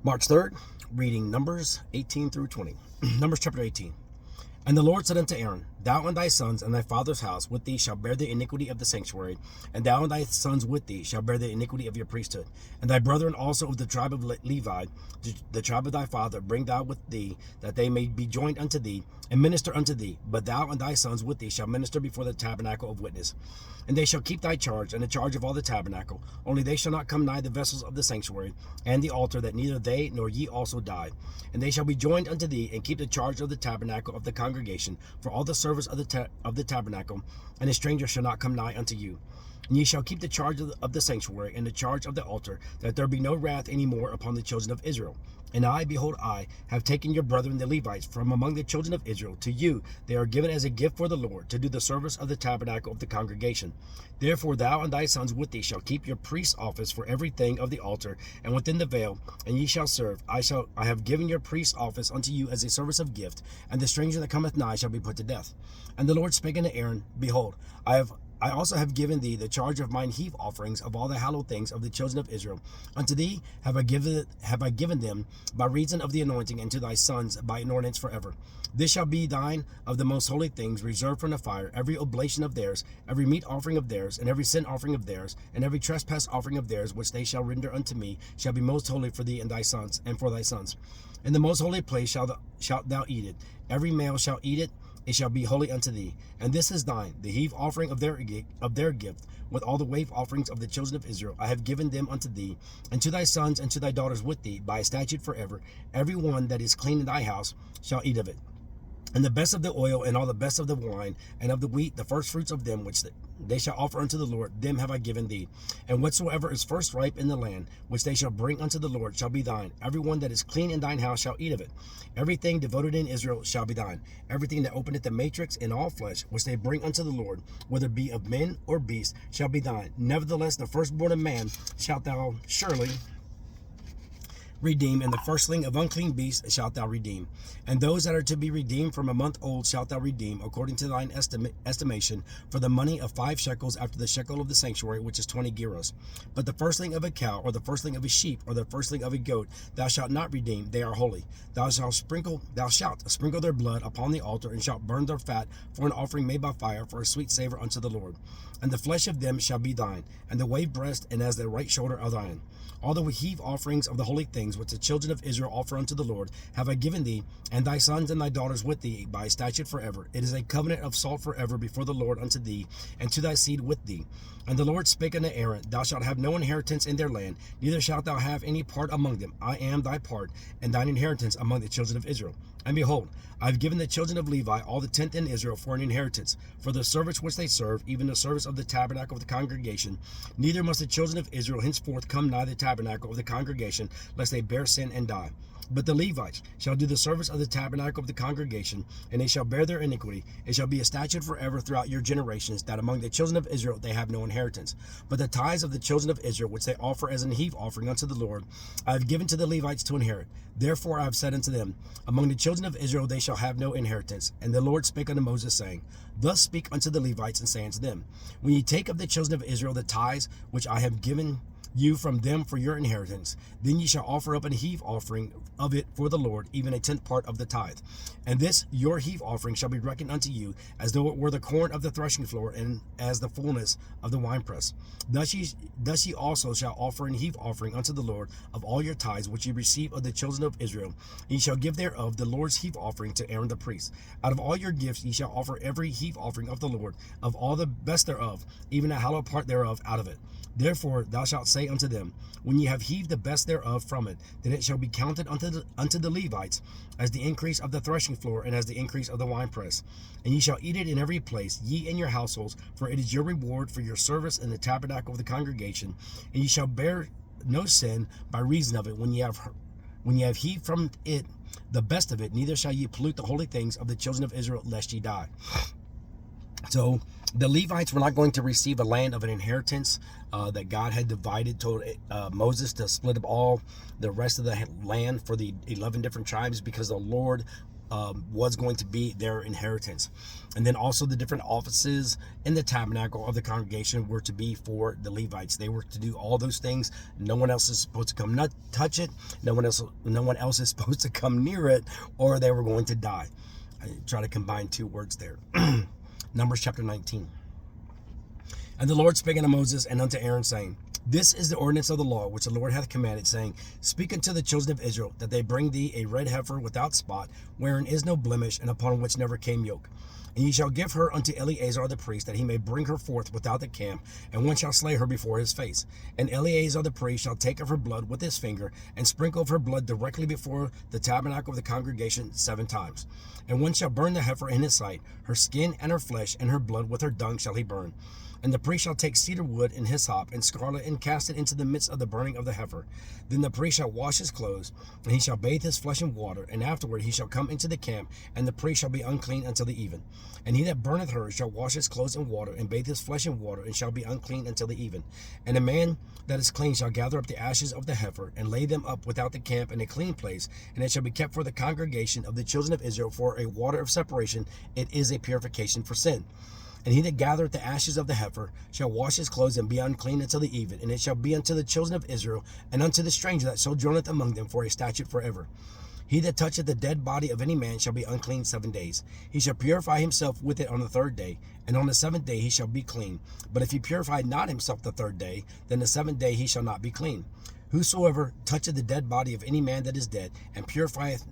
March 3rd, reading Numbers 18 through 20. Numbers chapter 18. And the Lord said unto Aaron, Thou and thy sons and thy father's house with thee shall bear the iniquity of the sanctuary, and thou and thy sons with thee shall bear the iniquity of your priesthood. And thy brethren also of the tribe of Levi, the tribe of thy father, bring thou with thee, that they may be joined unto thee, and minister unto thee. But thou and thy sons with thee shall minister before the tabernacle of witness. And they shall keep thy charge, and the charge of all the tabernacle. Only they shall not come nigh the vessels of the sanctuary, and the altar, that neither they nor ye also die. And they shall be joined unto thee, and keep the charge of the tabernacle of the congregation, for all the service of the tabernacle, and a stranger shall not come nigh unto you. And ye shall keep the charge of the sanctuary, and the charge of the altar, that there be no wrath any more upon the children of Israel. And I, behold, I have taken your brethren the Levites from among the children of Israel. To you they are given as a gift for the Lord, to do the service of the tabernacle of the congregation. Therefore thou and thy sons with thee shall keep your priest's office for everything of the altar, and within the veil, and ye shall serve. I have given your priest's office unto you as a service of gift, and the stranger that cometh nigh shall be put to death. And the Lord spake unto Aaron, Behold, I also have given thee the charge of mine heave offerings of all the hallowed things of the children of Israel. Unto thee have I given them by reason of the anointing, and to thy sons by an ordinance forever. This shall be thine of the most holy things, reserved from the fire, every oblation of theirs, every meat offering of theirs, and every sin offering of theirs, and every trespass offering of theirs, which they shall render unto me, shall be most holy for thee and thy sons, and for thy sons. In the most holy place shalt thou eat it. Every male shall eat it. It shall be holy unto thee. And this is thine, the heave offering of their gift, with all the wave offerings of the children of Israel. I have given them unto thee, and to thy sons and to thy daughters with thee, by a statute forever. Every one that is clean in thy house shall eat of it. And the best of the oil, and all the best of the wine, and of the wheat, the first fruits of them, which they shall offer unto the Lord, them have I given thee. And whatsoever is first ripe in the land, which they shall bring unto the Lord, shall be thine. Every one that is clean in thine house shall eat of it. Everything devoted in Israel shall be thine. Everything that openeth the matrix in all flesh, which they bring unto the Lord, whether it be of men or beasts, shall be thine. Nevertheless, the firstborn of man shalt thou surely redeem, and the firstling of unclean beasts shalt thou redeem. And those that are to be redeemed from a month old shalt thou redeem, according to thine estimation, for the money of 5 shekels after the shekel of the sanctuary, which is 20 gerahs. But the firstling of a cow, or the firstling of a sheep, or the firstling of a goat, thou shalt not redeem; they are holy. Thou shalt sprinkle their blood upon the altar, and shalt burn their fat for an offering made by fire, for a sweet savor unto the Lord. And the flesh of them shall be thine, and the wave breast, and as the right shoulder are thine. All the heave offerings of the holy things which the children of Israel offer unto the Lord have I given thee, and thy sons and thy daughters with thee, by statute forever. It is a covenant of salt forever before the Lord unto thee, and to thy seed with thee. And the Lord spake unto Aaron, Thou shalt have no inheritance in their land, neither shalt thou have any part among them. I am thy part, and thine inheritance among the children of Israel. And behold, I have given the children of Levi all the tenth in Israel for an inheritance, for the service which they serve, even the service of the tabernacle of the congregation. Neither must the children of Israel henceforth come nigh the tabernacle of the congregation, lest they bear sin and die. But the Levites shall do the service of the tabernacle of the congregation, and they shall bear their iniquity. It shall be a statute forever throughout your generations, that among the children of Israel they have no inheritance. But the tithes of the children of Israel, which they offer as an heave offering unto the Lord, I have given to the Levites to inherit. Therefore I have said unto them, Among the children of Israel they shall have no inheritance. And the Lord spake unto Moses, saying, Thus speak unto the Levites, and say unto them, When ye take of the children of Israel the tithes which I have given you from them for your inheritance, then ye shall offer up an heave offering of it for the Lord, even a 10th part of the tithe. And this your heave offering shall be reckoned unto you, as though it were the corn of the threshing floor, and as the fullness of the winepress. Thus ye also shall offer an heave offering unto the Lord of all your tithes which ye receive of the children of Israel. And ye shall give thereof the Lord's heave offering to Aaron the priest. Out of all your gifts ye shall offer every heave offering of the Lord, of all the best thereof, even a hallowed part thereof out of it. Therefore thou shalt say unto them, When ye have heaved the best thereof from it, then it shall be counted unto the Levites as the increase of the threshing floor, and as the increase of the winepress. And ye shall eat it in every place, ye and your households, for it is your reward for your service in the tabernacle of the congregation. And ye shall bear no sin by reason of it, when ye have heaved from it the best of it, neither shall ye pollute the holy things of the children of Israel, lest ye die. So the Levites were not going to receive a land of an inheritance that God had divided, told Moses to split up all the rest of the land for the 11 different tribes, because the Lord was going to be their inheritance. And then also the different offices in the tabernacle of the congregation were to be for the Levites. They were to do all those things. No one else is supposed to come touch it. No one else is supposed to come near it, or they were going to die. I try to combine two words there. Numbers chapter 19. And the Lord spake unto Moses and unto Aaron, saying, This is the ordinance of the law which the Lord hath commanded, saying, Speak unto the children of Israel, that they bring thee a red heifer without spot, wherein is no blemish, and upon which never came yoke. And ye shall give her unto Eleazar the priest, that he may bring her forth without the camp, and one shall slay her before his face. And Eleazar the priest shall take of her blood with his finger, and sprinkle of her blood directly before the tabernacle of the congregation 7 times. And one shall burn the heifer in his sight, her skin and her flesh, and her blood with her dung shall he burn. And the priest shall take cedar wood and hyssop and scarlet, and cast it into the midst of the burning of the heifer. Then the priest shall wash his clothes, and he shall bathe his flesh in water, and afterward he shall come into the camp, and the priest shall be unclean until the even. And he that burneth her shall wash his clothes in water, and bathe his flesh in water, and shall be unclean until the even. And a man that is clean shall gather up the ashes of the heifer, and lay them up without the camp in a clean place, and it shall be kept for the congregation of the children of Israel for a water of separation. It is a purification for sin. And he that gathereth the ashes of the heifer shall wash his clothes and be unclean until the even. And it shall be unto the children of Israel and unto the stranger that sojourneth among them for a statute forever. He that toucheth the dead body of any man shall be unclean 7 days. He shall purify himself with it on the 3rd day, and on the 7th day he shall be clean. But if he purify not himself the 3rd day, then the 7th day he shall not be clean. Whosoever toucheth the dead body of any man that is dead, and purifieth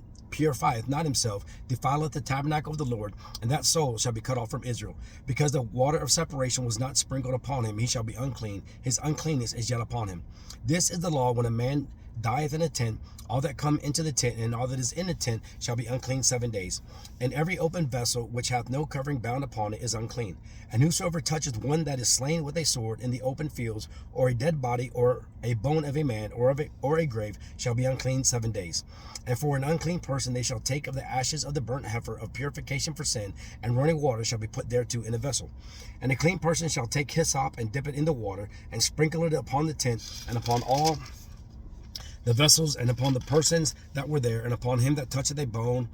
not himself, defileth the tabernacle of the Lord, and that soul shall be cut off from Israel. Because the water of separation was not sprinkled upon him, he shall be unclean. His uncleanness is yet upon him. This is the law when a man dieth in a tent. All that come into the tent and all that is in the tent shall be unclean 7 days. And every open vessel which hath no covering bound upon it is unclean. And whosoever toucheth one that is slain with a sword in the open fields, or a dead body, or a bone of a man, or a grave, shall be unclean 7 days. And for an unclean person they shall take of the ashes of the burnt heifer of purification for sin, and running water shall be put thereto in a vessel. And a clean person shall take hyssop and dip it in the water, and sprinkle it upon the tent, and upon all the vessels, and upon the persons that were there, and upon him that touched a bone,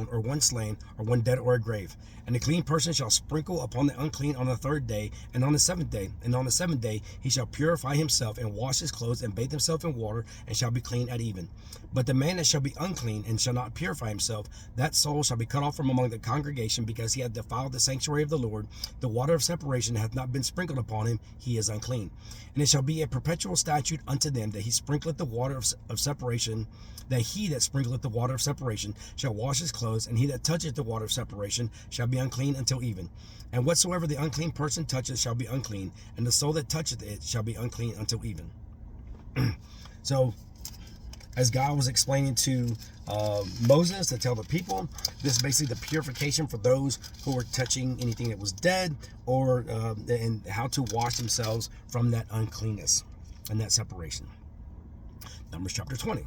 or one slain, or one dead, or a grave. And the clean person shall sprinkle upon the unclean on the 3rd day, and on the 7th day. And on the 7th day he shall purify himself, and wash his clothes, and bathe himself in water, and shall be clean at even. But the man that shall be unclean, and shall not purify himself, that soul shall be cut off from among the congregation, because he hath defiled the sanctuary of the Lord. The water of separation hath not been sprinkled upon him, he is unclean. And it shall be a perpetual statute unto them, that he sprinkleth the water of separation, that he that sprinkleth the water of separation shall wash his clothes, and he that toucheth the water of separation shall be unclean until even. And whatsoever the unclean person toucheth shall be unclean, and the soul that toucheth it shall be unclean until even. So, as God was explaining to Moses to tell the people, this is basically the purification for those who were touching anything that was dead, or and how to wash themselves from that uncleanness and that separation. Numbers chapter 20.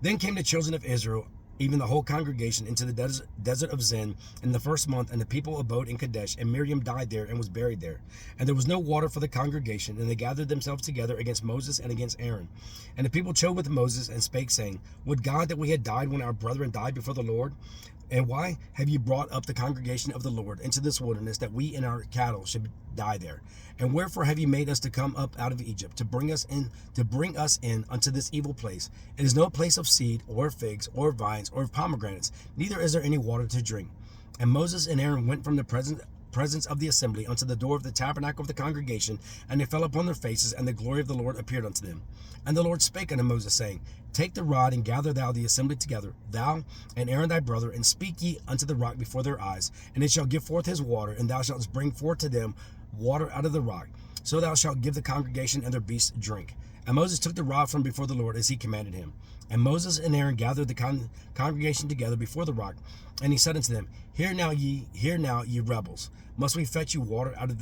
Then came the children of Israel, even the whole congregation, into the desert of Zin in the 1st month, and the people abode in Kadesh, and Miriam died there and was buried there. And there was no water for the congregation, and they gathered themselves together against Moses and against Aaron. And the people chode with Moses, and spake, saying, Would God that we had died when our brethren died before the Lord? And why have you brought up the congregation of the Lord into this wilderness, that we and our cattle should die there? And wherefore have you made us to come up out of Egypt, to bring us in unto this evil place? It is no place of seed, or figs, or vines, or pomegranates, neither is there any water to drink. And Moses and Aaron went from the presence of the assembly unto the door of the tabernacle of the congregation, and they fell upon their faces, and the glory of the Lord appeared unto them. And the Lord spake unto Moses, saying, Take the rod, and gather thou the assembly together, thou and Aaron thy brother, and speak ye unto the rock before their eyes, and it shall give forth his water, and thou shalt bring forth to them water out of the rock. So thou shalt give the congregation and their beasts drink. And Moses took the rod from before the Lord as he commanded him. And Moses and Aaron gathered the congregation together before the rock, and he said unto them, Hear now, ye rebels, must we fetch you water out of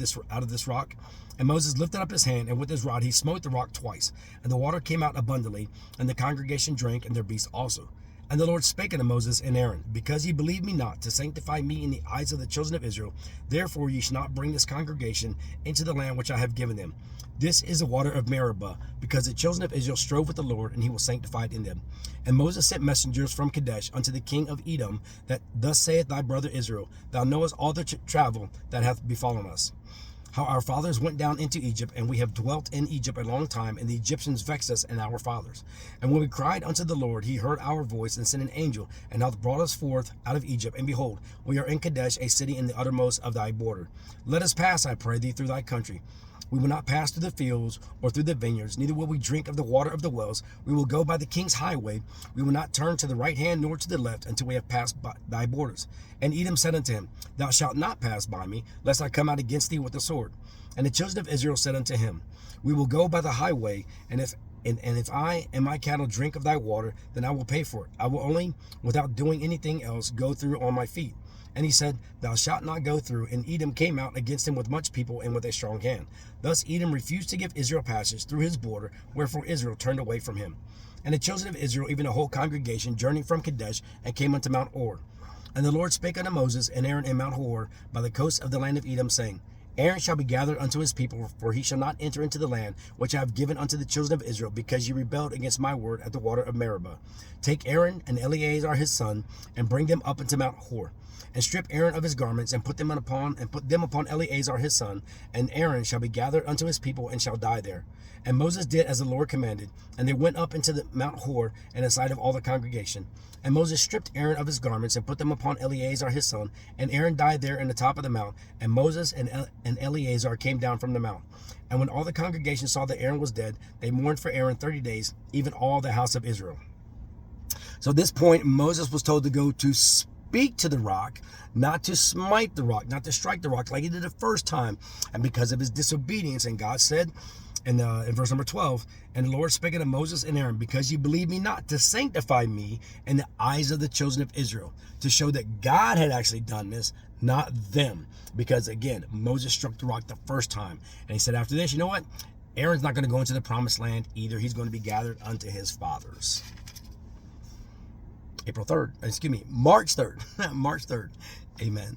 this rock? And Moses lifted up his hand, and with his rod he smote the rock twice, and the water came out abundantly, and the congregation drank, and their beasts also. And the Lord spake unto Moses and Aaron, because ye believe me not to sanctify me in the eyes of the children of Israel, therefore ye shall not bring this congregation into the land which I have given them. This is the water of Meribah, because the children of Israel strove with the Lord, and he will sanctify it in them. And Moses sent messengers from Kadesh unto the king of Edom, that thus saith thy brother Israel, thou knowest all the travel that hath befallen us, how our fathers went down into Egypt, and we have dwelt in Egypt a long time, and the Egyptians vexed us and our fathers. And when we cried unto the Lord, he heard our voice, and sent an angel, and hath brought us forth out of Egypt. And behold, we are in Kadesh, a city in the uttermost of thy border. Let us pass, I pray thee, through thy country. We will not pass through the fields or through the vineyards, neither will we drink of the water of the wells. We will go by the king's highway. We will not turn to the right hand nor to the left until we have passed by thy borders. And Edom said unto him, Thou shalt not pass by me, lest I come out against thee with the sword. And the children of Israel said unto him, We will go by the highway, and if I and my cattle drink of thy water, then I will pay for it. I will only, without doing anything else, go through on my feet. And he said, Thou shalt not go through. And Edom came out against him with much people and with a strong hand. Thus Edom refused to give Israel passage through his border, wherefore Israel turned away from him. And the children of Israel, even the whole congregation, journeyed from Kadesh, and came unto Mount Hor. And the Lord spake unto Moses and Aaron in Mount Hor, by the coast of the land of Edom, saying, Aaron shall be gathered unto his people, for he shall not enter into the land which I have given unto the children of Israel, because ye rebelled against my word at the water of Meribah. Take Aaron and Eleazar his son, and bring them up into Mount Hor. And strip Aaron of his garments, and put them upon Eleazar his son, and Aaron shall be gathered unto his people, and shall die there. And Moses did as the Lord commanded, and they went up into the Mount Hor in the sight of all the congregation. And Moses stripped Aaron of his garments, and put them upon Eleazar his son, and Aaron died there in the top of the mount. And Moses and Eleazar came down from the mount. And when all the congregation saw that Aaron was dead, they mourned for Aaron 30 days, even all the house of Israel. So at this point, Moses was told to go to speak to the rock, not to smite the rock, not to strike the rock like he did the first time. And because of his disobedience, and God said in verse number 12, And the Lord spake unto Moses and Aaron, because ye believe me not to sanctify me in the eyes of the children of Israel, to show that God had actually done this, not them. Because again, Moses struck the rock the first time. And he said after this, you know what? Aaron's not going to go into the promised land either. He's going to be gathered unto his fathers. March 3rd. March 3rd. Amen.